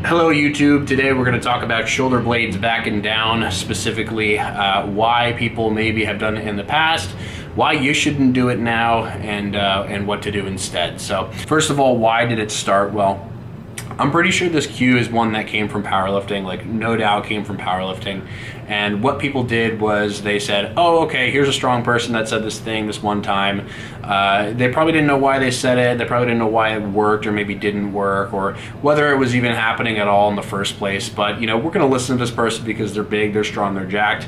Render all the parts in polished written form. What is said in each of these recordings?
Hello YouTube. Today we're going to talk about shoulder blades back and down, specifically why people maybe have done it in the past, why you shouldn't do it now, and what to do instead. So first of all, why did it start? Well, I'm pretty sure this cue is one that came from powerlifting, like no doubt came from powerlifting. And what people did was they said, oh, okay, here's a strong person that said this thing this one time. They probably didn't know why they said it. They probably didn't know why it worked or maybe didn't work or whether it was even happening at all in the first place. But, you know, we're going to listen to this person because they're big, they're strong, they're jacked.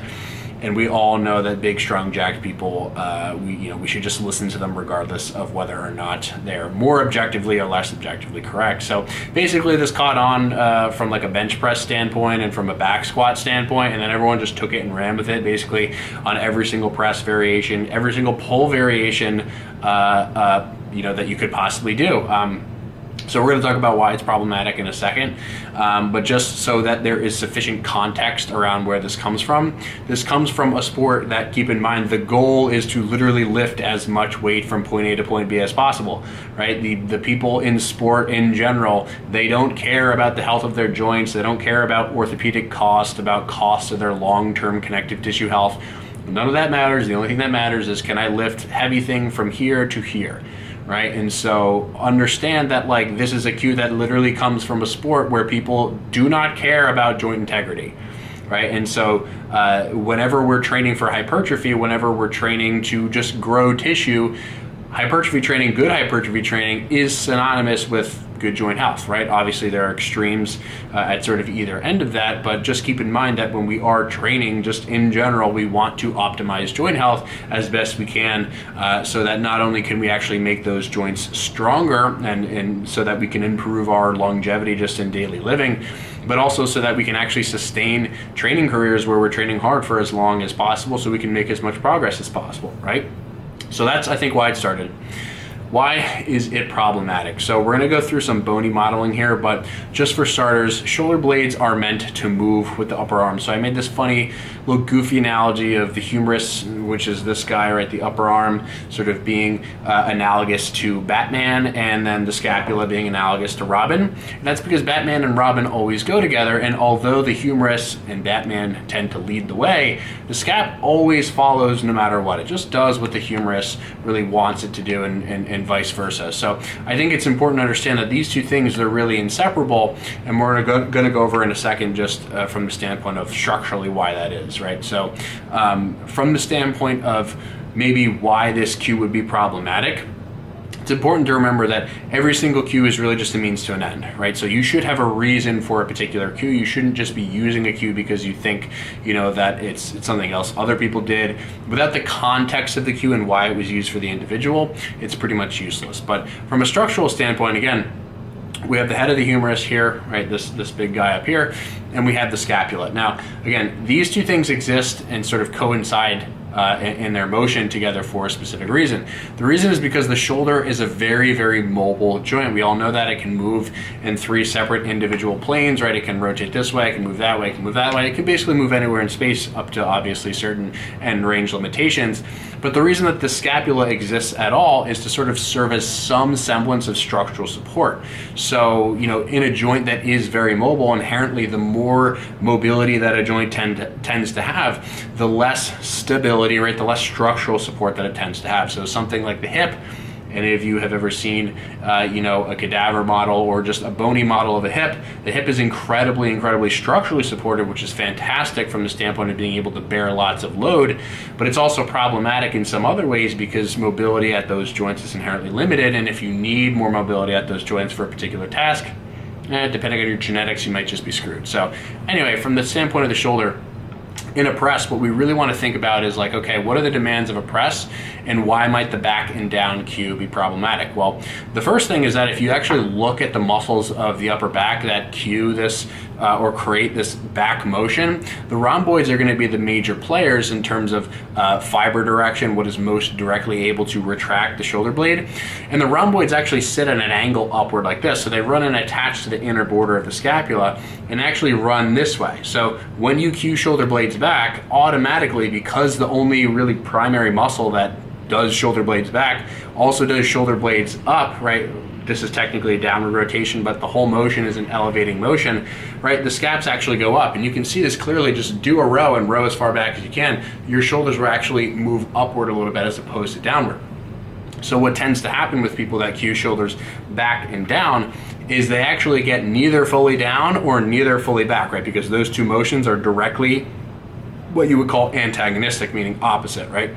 And we all know that big, strong, jacked people, we should just listen to them regardless of whether or not they're more objectively or less objectively correct. So basically this caught on from like a bench press standpoint and from a back squat standpoint, and then everyone just took it and ran with it basically on every single press variation, every single pull variation, that you could possibly do. So we're going to talk about why it's problematic in a second, but just so that there is sufficient context around where this comes from a sport that, keep in mind, the goal is to literally lift as much weight from point A to point B as possible, right? The people in sport in general, they don't care about the health of their joints, they don't care about orthopedic cost, about cost of their long-term connective tissue health. None of that matters. The only thing that matters is, can I lift heavy thing from here to here? Right? And so understand that, like, this is a cue that literally comes from a sport where people do not care about joint integrity, right? And so whenever we're training for hypertrophy, whenever we're training to just grow tissue, hypertrophy training, good hypertrophy training, is synonymous with good joint health, right? Obviously there are extremes at sort of either end of that, but just keep in mind that when we are training, just in general, we want to optimize joint health as best we can, so that not only can we actually make those joints stronger and so that we can improve our longevity just in daily living, but also so that we can actually sustain training careers where we're training hard for as long as possible so we can make as much progress as possible, right? So that's, I think, why it started. Why is it problematic? So we're going to go through some bony modeling here, but just for starters, shoulder blades are meant to move with the upper arm. So I made this funny little goofy analogy of the humerus, which is this guy, right, the upper arm sort of being analogous to Batman, and then the scapula being analogous to Robin. And that's because Batman and Robin always go together, and although the humerus and Batman tend to lead the way, the scap always follows no matter what. It just does what the humerus really wants it to do, and vice versa. So I think it's important to understand that these two things are really inseparable, and we're going to go over in a second just from the standpoint of structurally why that is, right? So from the standpoint of maybe why this cue would be problematic, it's important to remember that every single cue is really just a means to an end, right? So you should have a reason for a particular cue. You shouldn't just be using a cue because you think, that it's something else other people did. Without the context of the cue and why it was used for the individual, it's pretty much useless. But from a structural standpoint, again, we have the head of the humerus here, right? This big guy up here, and we have the scapula. Now, again, these two things exist and sort of coincide in their motion together for a specific reason. The reason is because the shoulder is a very, very mobile joint. We all know that it can move in three separate individual planes, right? It can rotate this way, it can move that way, it can move that way. It can basically move anywhere in space up to obviously certain end range limitations. But the reason that the scapula exists at all is to sort of serve as some semblance of structural support. So, in a joint that is very mobile, inherently the more mobility that a joint tends to have, the less stability, right, the less structural support that it tends to have. So something like the hip, any of you have ever seen, a cadaver model or just a bony model of a hip, the hip is incredibly, incredibly structurally supported, which is fantastic from the standpoint of being able to bear lots of load, but it's also problematic in some other ways because mobility at those joints is inherently limited, and if you need more mobility at those joints for a particular task, depending on your genetics, you might just be screwed. So anyway, from the standpoint of the shoulder, in a press, what we really want to think about is like, okay, what are the demands of a press and why might the back and down cue be problematic? Well, the first thing is that if you actually look at the muscles of the upper back that cue this or create this back motion, the rhomboids are going to be the major players in terms of fiber direction, what is most directly able to retract the shoulder blade. And the rhomboids actually sit at an angle upward like this. So they run and attach to the inner border of the scapula and actually run this way. So when you cue shoulder blades back, automatically, because the only really primary muscle that does shoulder blades back also does shoulder blades up, right, this is technically a downward rotation, but the whole motion is an elevating motion, right? The scaps actually go up, and you can see this clearly. Just do a row and row as far back as you can. Your shoulders will actually move upward a little bit as opposed to downward. So what tends to happen with people that cue shoulders back and down is they actually get neither fully down or neither fully back, right? Because those two motions are directly what you would call antagonistic, meaning opposite, right?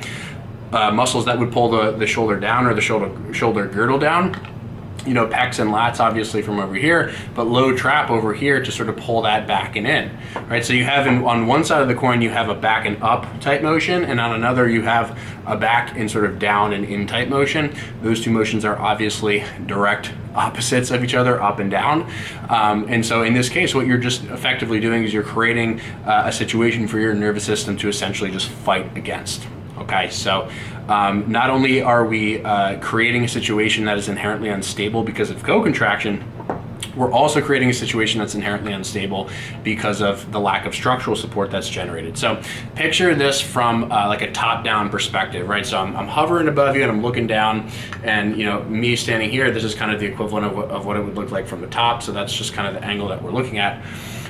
Muscles that would pull the shoulder down or the shoulder girdle down, you know, pecs and lats obviously from over here, but low trap over here to sort of pull that back and in, right? So you have on one side of the coin, you have a back and up type motion, and on another you have a back and sort of down and in type motion. Those two motions are obviously direct opposites of each other, up and down. And so in this case, what you're just effectively doing is you're creating a situation for your nervous system to essentially just fight against. Okay, so not only are we creating a situation that is inherently unstable because of co-contraction, we're also creating a situation that's inherently unstable because of the lack of structural support that's generated. So picture this from like a top-down perspective, right? So I'm hovering above you and I'm looking down, and you know, me standing here, this is kind of the equivalent of what it would look like from the top. So that's just kind of the angle that we're looking at.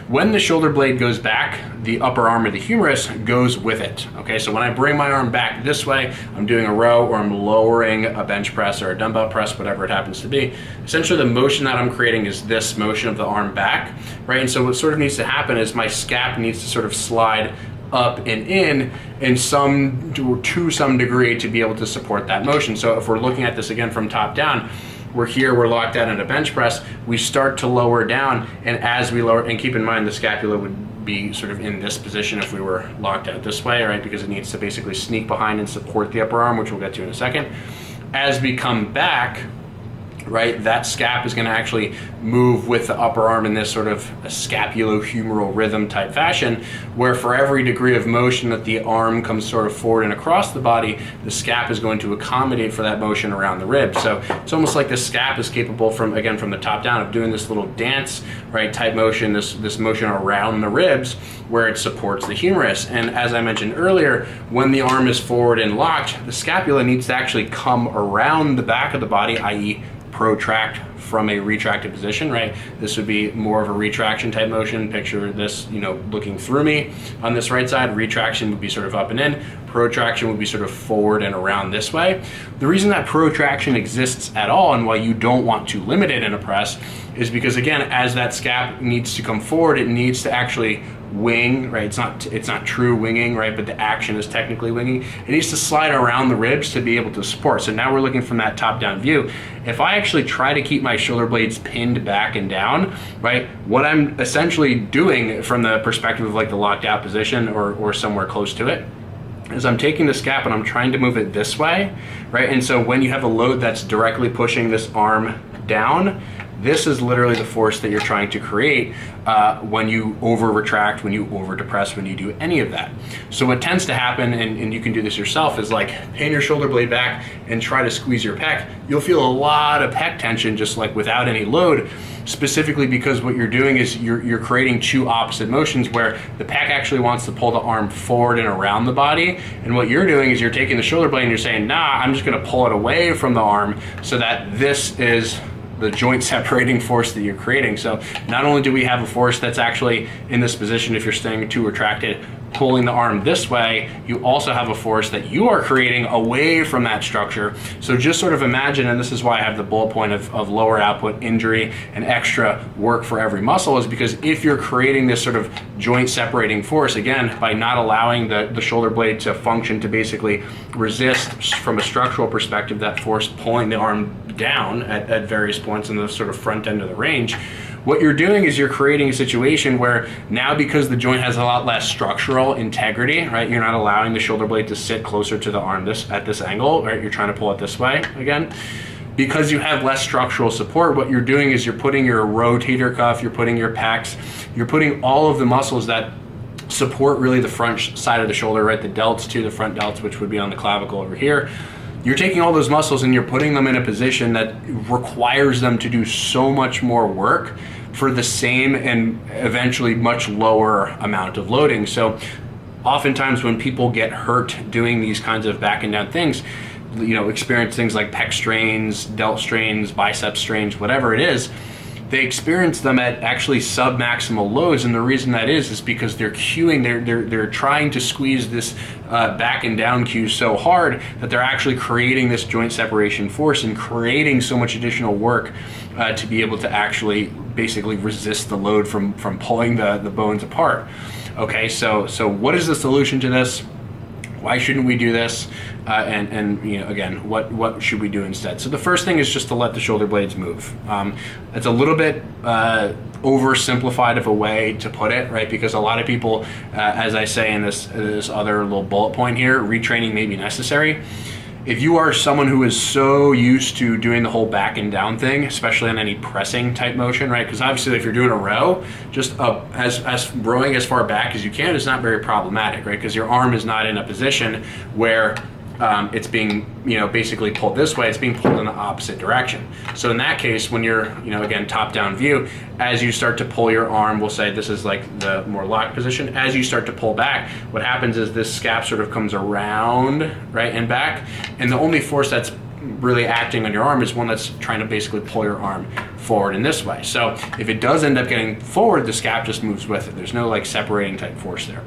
When the shoulder blade goes back, the upper arm or the humerus goes with it. Okay, so when I bring my arm back this way, I'm doing a row or I'm lowering a bench press or a dumbbell press, whatever it happens to be. Essentially the motion that I'm creating is this motion of the arm back, right? And so what sort of needs to happen is my scap needs to sort of slide up and in some to some degree to be able to support that motion. So if we're looking at this again from top down, we're here, we're locked out in a bench press, we start to lower down, and as we lower, and keep in mind the scapula would be sort of in this position if we were locked out this way, right? Because it needs to basically sneak behind and support the upper arm, which we'll get to in a second. As we come back, right, that scap is going to actually move with the upper arm in this sort of a scapulohumeral rhythm type fashion, where for every degree of motion that the arm comes sort of forward and across the body, the scap is going to accommodate for that motion around the ribs. So it's almost like the scap is capable from the top down of doing this little dance, right, type motion, this motion around the ribs where it supports the humerus. And as I mentioned earlier, when the arm is forward and locked, the scapula needs to actually come around the back of the body, i.e. protract from a retracted position, right? This would be more of a retraction type motion. Picture this, you know, looking through me on this right side. Retraction would be sort of up and in. Protraction would be sort of forward and around this way. The reason that protraction exists at all and why you don't want to limit it in a press is because, again, as that scap needs to come forward, it needs to actually wing, right? It's not true winging, right? But the action is technically winging. It needs to slide around the ribs to be able to support. So now we're looking from that top-down view. If I actually try to keep my shoulder blades pinned back and down, right, what I'm essentially doing from the perspective of like the locked out position or somewhere close to it, is I'm taking the scap and I'm trying to move it this way, right? And so when you have a load that's directly pushing this arm down, this is literally the force that you're trying to create when you over retract, when you over depress, when you do any of that. So what tends to happen, and you can do this yourself, is like pin your shoulder blade back and try to squeeze your pec. You'll feel a lot of pec tension just like without any load, specifically because what you're doing is you're creating two opposite motions where the pec actually wants to pull the arm forward and around the body, and what you're doing is you're taking the shoulder blade and you're saying, nah, I'm just gonna pull it away from the arm so that this is the joint separating force that you're creating. So not only do we have a force that's actually in this position, if you're staying too retracted, pulling the arm this way, you also have a force that you are creating away from that structure. So just sort of imagine, and this is why I have the bullet point of lower output injury and extra work for every muscle, is because if you're creating this sort of joint separating force, again, by not allowing the shoulder blade to function to basically resist from a structural perspective that force pulling the arm down at various points in the sort of front end of the range, what you're doing is you're creating a situation where now, because the joint has a lot less structural integrity, right? You're not allowing the shoulder blade to sit closer to the arm at this angle, right? You're trying to pull it this way again. Because you have less structural support, what you're doing is you're putting your rotator cuff, you're putting your pecs, you're putting all of the muscles that support really the front side of the shoulder, right? The delts to the front delts, which would be on the clavicle over here. You're taking all those muscles and you're putting them in a position that requires them to do so much more work for the same and eventually much lower amount of loading. So oftentimes when people get hurt doing these kinds of back and down things, experience things like pec strains, delt strains, bicep strains, whatever it is, they experience them at actually sub-maximal loads, and the reason that is because they're cueing, they're trying to squeeze this back and down cue so hard that they're actually creating this joint separation force and creating so much additional work to be able to actually basically resist the load from pulling the bones apart. Okay, so what is the solution to this? Why shouldn't we do this? And again, what should we do instead? So the first thing is just to let the shoulder blades move. It's a little bit oversimplified of a way to put it, right? Because a lot of people, as I say in this other little bullet point here, retraining may be necessary. If you are someone who is so used to doing the whole back and down thing, especially on any pressing type motion, right? Because obviously if you're doing a row, just as rowing as far back as you can is not very problematic, right? Because your arm is not in a position where it's being, basically pulled this way, it's being pulled in the opposite direction. So in that case, when you're, again, top-down view, as you start to pull your arm, we'll say this is like the more locked position, as you start to pull back, what happens is this scap sort of comes around, right, and back, and the only force that's really acting on your arm is one that's trying to basically pull your arm forward in this way. So if it does end up getting forward, the scap just moves with it. There's no like separating type force there.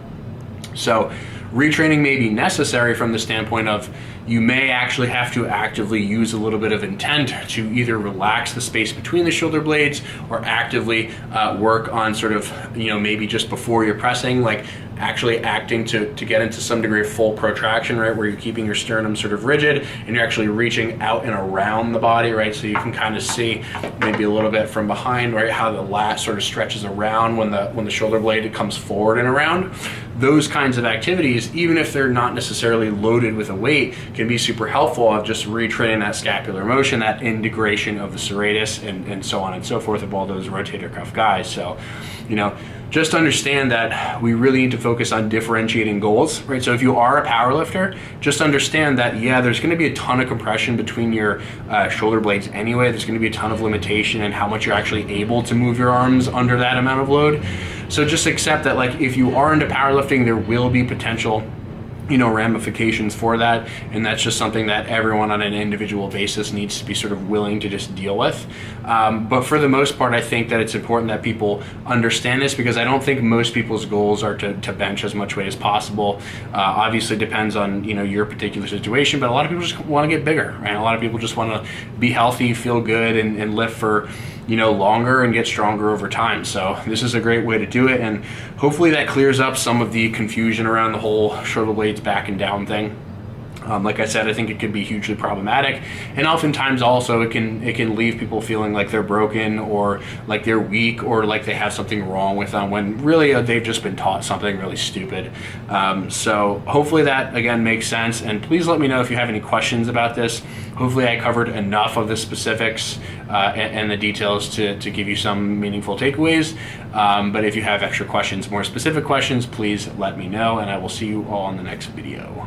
So retraining may be necessary from the standpoint of you may actually have to actively use a little bit of intent to either relax the space between the shoulder blades or actively work on sort of, maybe just before you're pressing, like actually acting to get into some degree of full protraction, right, where you're keeping your sternum sort of rigid and you're actually reaching out and around the body, right, so you can kind of see maybe a little bit from behind, right, how the lat sort of stretches around when the shoulder blade comes forward and around. Those kinds of activities, even if they're not necessarily loaded with a weight, can be super helpful of just retraining that scapular motion, that integration of the serratus and so on and so forth of all those rotator cuff guys. So, just understand that we really need to focus on differentiating goals, right? So if you are a power lifter, just understand that, there's gonna be a ton of compression between your shoulder blades anyway. There's gonna be a ton of limitation in how much you're actually able to move your arms under that amount of load. So just accept that, like, if you are into powerlifting, there will be potential ramifications for that, and that's just something that everyone on an individual basis needs to be sort of willing to just deal with. But for the most part, I think that it's important that people understand this, because I don't think most people's goals are to bench as much weight as possible. Obviously depends on your particular situation, but a lot of people just want to get bigger, right? A lot of people just want to be healthy, feel good, and lift for longer and get stronger over time. So this is a great way to do it, and hopefully that clears up some of the confusion around the whole shoulder blades back and down thing. Like I said, I think it could be hugely problematic, and oftentimes also it can leave people feeling like they're broken or like they're weak or like they have something wrong with them, when really they've just been taught something really stupid. So hopefully that again makes sense, and please let me know if you have any questions about this. Hopefully I covered enough of the specifics and the details to give you some meaningful takeaways. But if you have extra questions, more specific questions, please let me know, and I will see you all in the next video.